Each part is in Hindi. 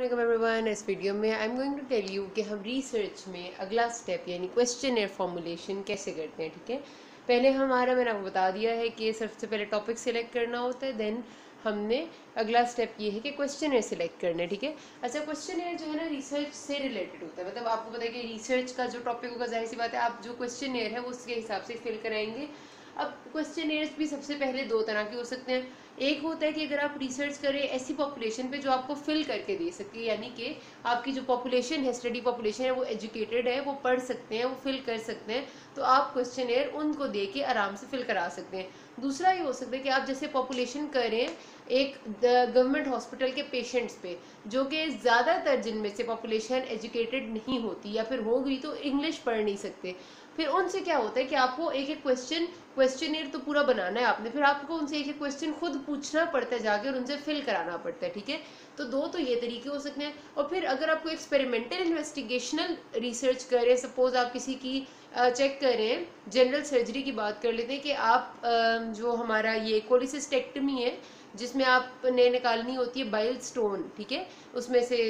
अस्सलाम एवरीवन। इस वीडियो में I am going to tell you कि हम रिसर्च में अगला स्टेप यानी क्वेश्चनर फॉर्मुलेशन कैसे करते हैं। ठीक है, पहले मैंने आपको बता दिया है कि सबसे पहले टॉपिक सिलेक्ट करना होता है, देन हमने अगला स्टेप ये है कि क्वेश्चनर सिलेक्ट करना है। ठीक है, अच्छा क्वेश्चनर जो है ना रिसर्च से रिलेटेड होता है, मतलब आपको पता है कि रिसर्च का जो टॉपिक होगा जाहिर सी बात है आप जो क्वेश्चनर है वो उसके हिसाब से फिल कराएंगे। अब क्वेश्चनर्स भी सबसे पहले दो तरह के हो सकते हैं। एक होता है कि अगर आप रिसर्च करें ऐसी पॉपुलेशन पे जो आपको फिल करके दे सके, यानी कि आपकी जो पॉपुलेशन है, स्टडी पॉपुलेशन है, वो एजुकेटेड है, वो पढ़ सकते हैं, वो फिल कर सकते हैं, तो आप क्वेश्चनर उनको दे के आराम से फिल करा सकते हैं। दूसरा ये हो सकता है कि आप जैसे पॉपुलेशन करें एक गवर्नमेंट हॉस्पिटल के पेशेंट्स पे, जो कि ज़्यादातर जिनमें से पॉपुलेशन एजुकेटेड नहीं होती या फिर हो गई तो इंग्लिश पढ़ नहीं सकते, फिर उनसे क्या होता है कि आपको एक एक क्वेश्चनर तो पूरा बनाना है आपने, फिर आपको उनसे एक एक क्वेश्चन खुद पूछना पड़ता है जाके और उनसे फिल कराना पड़ता है। ठीक है, तो दो तो ये तरीके हो सकते हैं। और फिर अगर आपको एक्सपेरिमेंटल इन्वेस्टिगेशनल रिसर्च करें, सपोज आप किसी की चेक करें, जनरल सर्जरी की बात कर लेते हैं कि आप जो हमारा ये कोलिसिस्टेक्टमी है जिसमें आपने निकालनी होती है बाइल स्टोन, ठीक है, उसमें से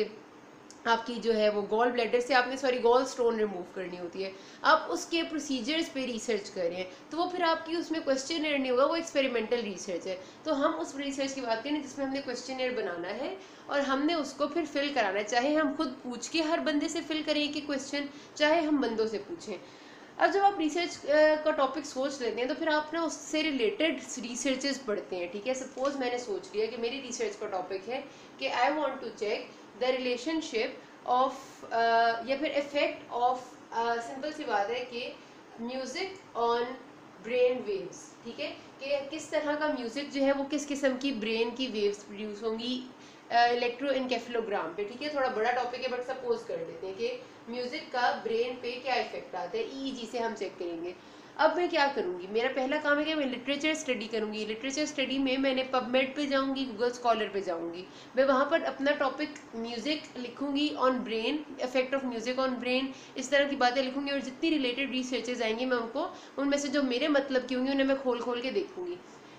आपकी जो है वो गॉल ब्लैडर से आपने गॉल स्टोन रिमूव करनी होती है, आप उसके प्रोसीजर्स पे रिसर्च कर रहे हैं, तो वो फिर आपकी उसमें क्वेश्चनर नहीं होगा, वो एक्सपेरिमेंटल रिसर्च है। तो हम उस रिसर्च की बात करें जिसमें हमने क्वेश्चनर बनाना है और हमने उसको फिर फिल कराना है, चाहे हम खुद पूछ के हर बंदे से फिल करें कि क्वेश्चन, चाहे हम बंदों से पूछें। अब जब आप रिसर्च का टॉपिक सोच लेते हैं तो फिर आप ना उससे रिलेटेड रिसर्चेस पढ़ते हैं। ठीक है, सपोज मैंने सोच लिया कि मेरी रिसर्च का टॉपिक है कि I want to check the relationship of या फिर इफेक्ट ऑफ, सिंपल सी बात है कि म्यूजिक ऑन ब्रेन वेव्स। ठीक है, कि किस तरह का म्यूजिक जो है वो किस किस्म की ब्रेन की वेव्स प्रोड्यूस होंगी इलेक्ट्रोएन्केफेलोग्राम पे। ठीक है, थोड़ा बड़ा टॉपिक है बट सपोज कर लेते हैं कि म्यूजिक का ब्रेन पे क्या इफेक्ट आता है, ईईजी से हम चेक करेंगे। अब मैं क्या करूंगी, मेरा पहला काम है कि मैं लिटरेचर स्टडी करूंगी। लिटरेचर स्टडी में मैंने पबमेड पे जाऊंगी, गूगल स्कॉलर पे जाऊंगी, मैं वहां पर अपना टॉपिक म्यूजिक लिखूंगी on brain, effect of music on brain, इस तरह की बातें लिखूंगी और जितनी रिलेटेड रिसर्चेज आएंगी मैं उनको, उनमें से जो मेरे मतलब की होंगी उन्हें मैं खोल खोल के देखूंगी।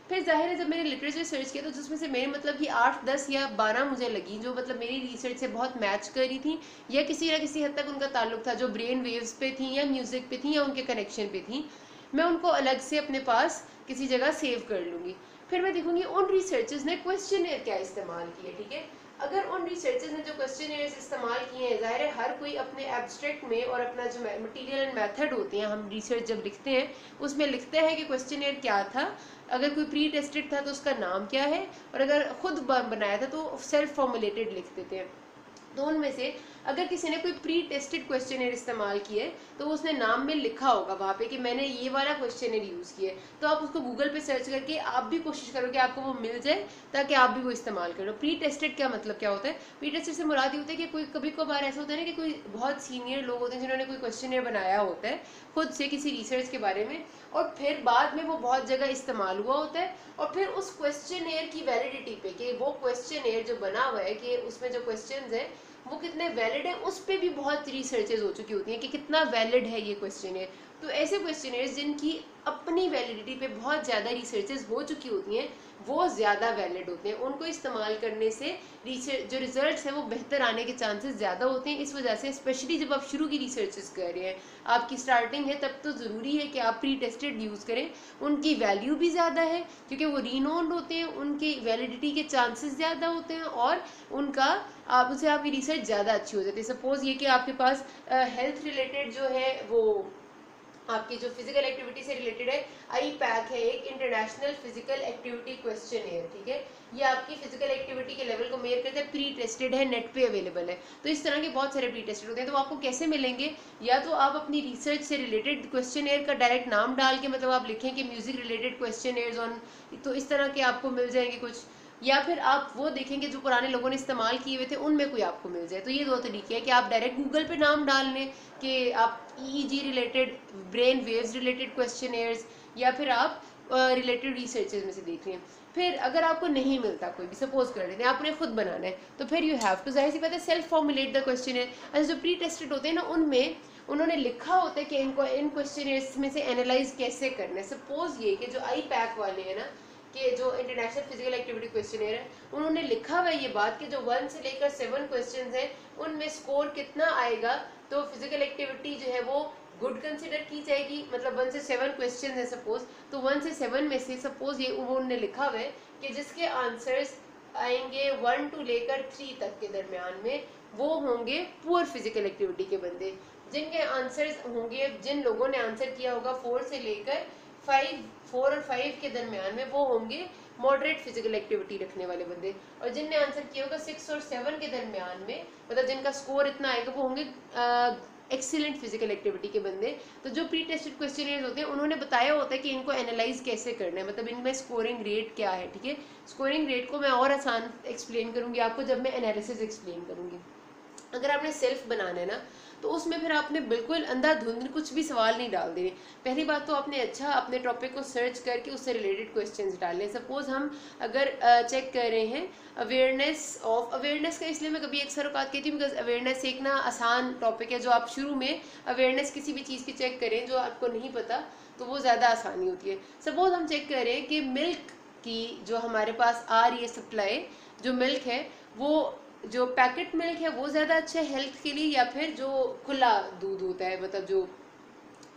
फिर जाहिर है जब मैंने लिटरेचर सर्च किया तो जिसमें से मेरे मतलब की 8, 10 या 12 मुझे लगी जो मतलब मेरी रिसर्च से बहुत मैच कर रही थी या किसी ना किसी हद तक उनका ताल्लुक था, जो ब्रेन वेव्स पे थी या म्यूजिक पे थी या उनके कनेक्शन पे थी, मैं उनको अलग से अपने पास किसी जगह सेव कर लूंगी। फिर मैं देखूंगी उन रिसर्चर्स ने क्वेश्चनर क्या इस्तेमाल किए। ठीक है, अगर उन रिसर्चर्स ने जो क्वेश्चनर्स इस्तेमाल किए हैं, जाहिर है हर कोई अपने एब्स्ट्रैक्ट में और अपना जो मटेरियल एंड मेथड होते हैं, हम रिसर्च जब लिखते हैं उसमें लिखते हैं कि क्वेश्चनर क्या था, अगर कोई प्री टेस्टेड था तो उसका नाम क्या है, और अगर खुद बनाया था तो सेल्फ फॉर्मुलेटेड लिख देते हैं। तो उनमें से अगर किसी ने कोई प्री टेस्टेड क्वेश्चनर इस्तेमाल किए तो उसने नाम में लिखा होगा वहाँ पे कि मैंने ये वाला क्वेश्चनर यूज़ किया, तो आप उसको गूगल पे सर्च करके आप भी कोशिश करो कि आपको वो मिल जाए ताकि आप भी वो इस्तेमाल करो। प्री टेस्टेड क्या मतलब क्या होता है, प्री टेस्टेड से मुराद ये होता है कि कोई कभी कभार ऐसा होता है ना कि कोई बहुत सीनियर लोग होते हैं जिन्होंने कोई क्वेश्चनर बनाया होता है खुद से किसी रिसर्च के बारे में, और फिर बाद में वो बहुत जगह इस्तेमाल हुआ होता है, और फिर उस क्वेश्चनर की वैलिडिटी पे कि वो क्वेश्चनर जो बना हुआ है कि उसमें जो क्वेश्चंस है वो कितने वैलिड है, उस पर भी बहुत रिसर्चेज हो चुकी होती हैं कि कितना वैलिड है ये क्वेश्चनर। तो ऐसे क्वेश्चनर्स जिनकी अपनी वैलिडिटी पे बहुत ज़्यादा रिसर्चेज हो चुकी होती हैं वो ज़्यादा वैलिड होते हैं, उनको इस्तेमाल करने से रिसर्च जो रिजल्ट्स हैं वो बेहतर आने के चांसेस ज़्यादा होते हैं। इस वजह से स्पेशली जब आप शुरू की रिसर्चेस कर रहे हैं, आपकी स्टार्टिंग है, तब तो ज़रूरी है कि आप प्री टेस्टेड यूज़ करें, उनकी वैल्यू भी ज़्यादा है क्योंकि वो रीनोन्ड होते हैं, उनकी वैलिडिटी के चांसेस ज़्यादा होते हैं और उनका आप उससे आपकी रिसर्च ज़्यादा अच्छी हो जाती है। सपोज ये कि आपके पास हेल्थ रिलेटेड जो है वो आपकी जो फिजिकल एक्टिविटी से रिलेटेड है, आई पैक है एक इंटरनेशनल फिजिकल एक्टिविटी क्वेश्चनर। ठीक है, ये आपकी फिजिकल एक्टिविटी के लेवल को मेयर करता है, प्री टेस्टेड है, नेट पे अवेलेबल है। तो इस तरह के बहुत सारे प्री टेस्टेड होते हैं। तो आपको कैसे मिलेंगे, या तो आप अपनी रिसर्च से रिलेटेड क्वेश्चनर का डायरेक्ट नाम डाल के मतलब आप लिखें कि म्यूजिक रिलेटेड क्वेश्चनर्स ऑन, तो इस तरह के आपको मिल जाएंगे कुछ, या फिर आप वो देखेंगे जो पुराने लोगों ने इस्तेमाल किए हुए थे उनमें कोई आपको मिल जाए। तो ये दो तरीके हैं कि आप डायरेक्ट गूगल पे नाम डाल लें कि आप EEG related, brain waves related questioners, या फिर आप रिलेटेड रिसर्चेज में से देख लें। फिर अगर आपको नहीं मिलता कोई भी, सपोज कर लेते हैं आपने खुद बनाना है, तो फिर यू हैव टू, जाहिर सी बात है, सेल्फ फॉर्मुलेट द क्वेश्चनर। अच्छा जो प्री टेस्टेड होते हैं ना उनमें उन्होंने लिखा होता है कि इनको इन क्वेश्चनर्स में से एनालाइज कैसे करना है। सपोज ये कि जो आई पैक वाले हैं ना, कि जो इंटरनेशनल फिजिकल एक्टिविटी क्वेश्चनेयर है उन्होंने लिखा हुआ ये बात कि जो 1 से लेकर 7 क्वेश्चंस हैं उनमें स्कोर कितना आएगा, तो फिजिकल एक्टिविटी जो है वो गुड कंसिडर की जाएगी। मतलब 1 से 7 क्वेश्चन है सपोज, तो 1 से 7 में से सपोज ये उन्होंने लिखा हुआ है कि जिसके आंसर्स आएंगे 1 to लेकर 3 तक के दरमियान में, वो होंगे पुअर फिजिकल एक्टिविटी के बंदे। जिनके आंसर्स होंगे, जिन लोगों ने आंसर किया होगा 4 से लेकर 4 और 5 के दरमियान में, वो होंगे मॉडरेट फिजिकल एक्टिविटी रखने वाले बंदे। और जिनने आंसर किया होगा 6 और 7 के दरमियान में, मतलब जिनका स्कोर इतना आएगा, वो होंगे एक्सीलेंट फिजिकल एक्टिविटी के बंदे। तो जो प्री टेस्टेड क्वेश्चनर्स होते हैं उन्होंने बताया होता है कि इनको एनालाइज कैसे करना है, मतलब इनमें स्कोरिंग रेट क्या है। ठीक है, स्कोरिंग रेट को मैं और आसान एक्सप्लेन करूंगी आपको जब मैं एनालिसिस एक्सप्लेन करूंगी। अगर आपने सेल्फ बनाना है ना, तो उसमें फिर आपने बिल्कुल अंधाधुंध कुछ भी सवाल नहीं डाल देने। पहली बात तो आपने अच्छा अपने टॉपिक को सर्च करके उससे रिलेटेड क्वेश्चंस डालने। सपोज हम अगर चेक कर रहे हैं अवेयरनेस का, इसलिए मैं कभी अक्सर औकात कहती हूँ बिकॉज अवेयरनेस एक ना आसान टॉपिक है, जो आप शुरू में अवेयरनेस किसी भी चीज़ की चेक करें जो आपको नहीं पता तो वो ज़्यादा आसानी होती है। सपोज हम चेक कर रहे हैं कि मिल्क की जो हमारे पास आ रही है सप्लाई, जो मिल्क है वो जो पैकेट मिल्क है वो ज़्यादा अच्छा है हेल्थ के लिए, या फिर जो खुला दूध होता है, मतलब जो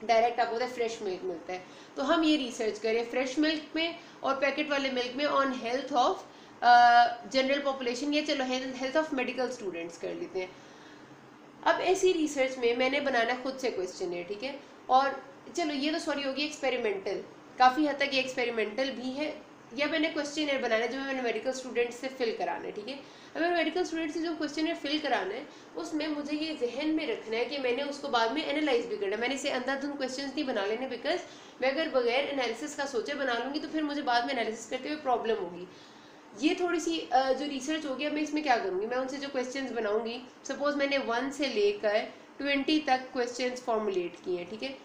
डायरेक्ट आपको होता है फ्रेश मिल्क मिलता है। तो हम ये रिसर्च करें फ्रेश मिल्क में और पैकेट वाले मिल्क में on health of general population, या चलो हेल्थ ऑफ मेडिकल स्टूडेंट्स कर लेते हैं। अब ऐसी रिसर्च में मैंने बनाना खुद से क्वेश्चन है, ठीक है। और चलो ये तो सॉरी होगी एक्सपेरिमेंटल, काफ़ी हद तक ये एक्सपेरिमेंटल भी है, या मैंने क्वेश्चन बनाना है जो मैंने मेडिकल स्टूडेंट से फिल कराना है। ठीक है, अगर मेडिकल स्टूडेंट से जो क्वेश्चन फिल कराना है उसमें मुझे ये जहन में रखना है कि मैंने उसको बाद में एनालाइज भी करना है। मैंने इसे अंधाधुंध क्वेश्चन नहीं बना लेने, बिकॉज मैं अगर बगैर एनालिसिस का सोचे बना लूँगी तो फिर मुझे बाद में एनालिसिस करते हुए प्रॉब्लम होगी। ये थोड़ी सी जो रिसर्च होगी, अब मैं इसमें क्या करूँगी, मैं उनसे जो क्वेश्चंस बनाऊंगी, सपोज मैंने 1 से लेकर 20 तक क्वेश्चंस फॉर्मुलेट किए हैं। ठीक है,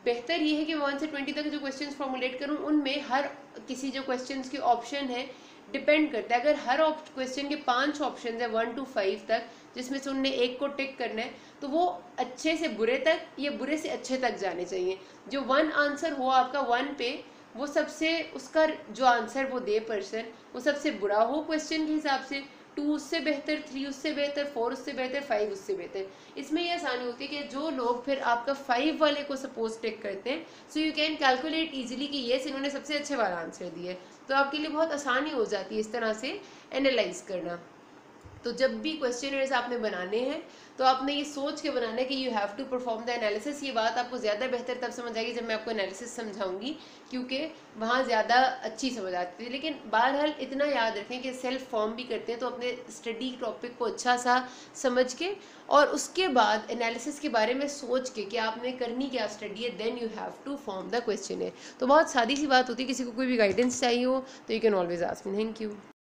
बेहतर ये है कि 1 से 20 तक जो क्वेश्चंस फॉर्मुलेट करूँ उनमें हर किसी जो क्वेश्चंस के ऑप्शन है डिपेंड करता है। अगर हर क्वेश्चन के 5 ऑप्शन है 1 to 5 तक, जिसमें से उनने एक को टिक करना है, तो वो अच्छे से बुरे तक या बुरे से अच्छे तक जाने चाहिए। जो 1 आंसर हो आपका 1 पे, वो सबसे उसका जो आंसर वो दे पर्सन वो सबसे बुरा हो क्वेश्चन के हिसाब से, 2 उससे बेहतर, 3 उससे बेहतर, 4 उससे बेहतर, 5 उससे बेहतर। इसमें ये आसानी होती है कि जो लोग फिर आपका 5 वाले को सपोज टिक करते हैं, so you can calculate easily कि येस इन्होंने सबसे अच्छे वाला आंसर दिया है, तो आपके लिए बहुत आसानी हो जाती है इस तरह से एनालाइज करना। तो जब भी क्वेश्चनर्स आपने बनाने हैं तो आपने ये सोच के बनाना है कि you have to perform the analysis. ये बात आपको ज़्यादा बेहतर तब समझ आएगी जब मैं आपको एनालिसिस समझाऊंगी, क्योंकि वहाँ ज़्यादा अच्छी समझ आती है। लेकिन बहरहाल इतना याद रखें कि सेल्फ फॉर्म भी करते हैं तो अपने स्टडी टॉपिक को अच्छा सा समझ के और उसके बाद एनालिसिस के बारे में सोच के कि आपने करनी क्या स्टडी है, then you have to form the question है। तो बहुत सादी सी बात होती है, किसी को कोई भी गाइडेंस चाहिए हो तो you can always ask me. Thank you.